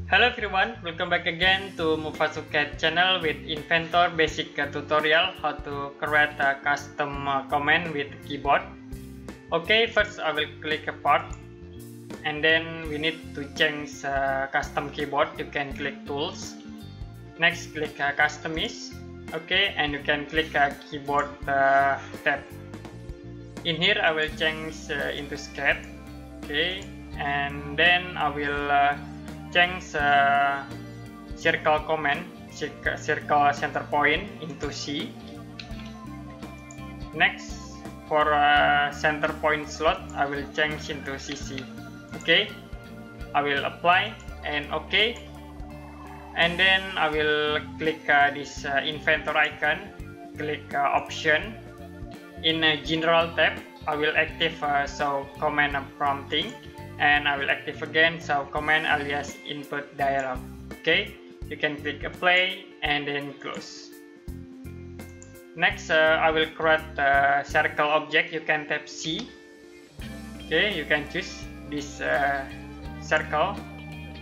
Hello everyone, welcome back again to Mufasuket channel with Inventor basic tutorial how to create a custom command with keyboard. Okay, first I will click a part and then we need to change custom keyboard. You can click tools, next click customize. Okay, and you can click keyboard tab. In here I will change into sketch. Okay, and then I will change circle command, circle center point into C. Next, for center point slot, I will change into CC. Okay, I will apply and OK, and then I will click this Inventor icon, click option. In general tab, I will active show command prompting, and I will active again show command alias input dialog. Okay, you can click apply and then close. Next, I will create a circle object. You can tap C. Okay, you can choose this circle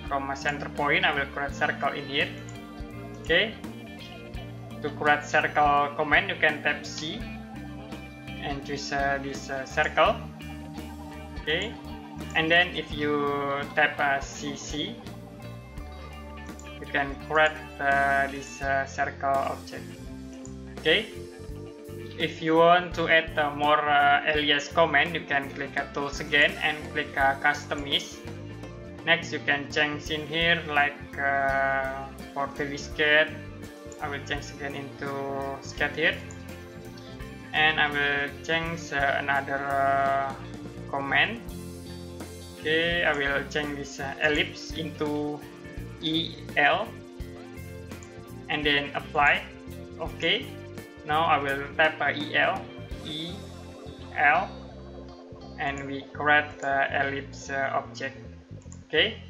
from a center point. I will create circle in here. Okay, to create circle command, you can tap C and choose this circle. Okay, and then if you tap CC, you can create this circle object. Okay, if you want to add more alias command, you can click tools again and click customize. Next, you can change in here like for the sketch, I will change again into sketch here, and I will change another command. Okay, I will change this ellipse into EL and then apply. Okay, now I will type EL, and we create ellipse object. Okay,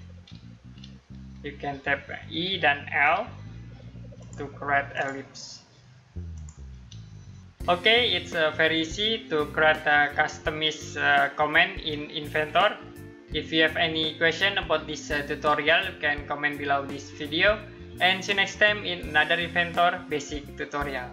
you can tap E dan L to create ellipse. Okay, it's very easy to create a customized command in Inventor. If you have any question about this tutorial, you can comment below this video, and see you next time in another Inventor basic tutorial.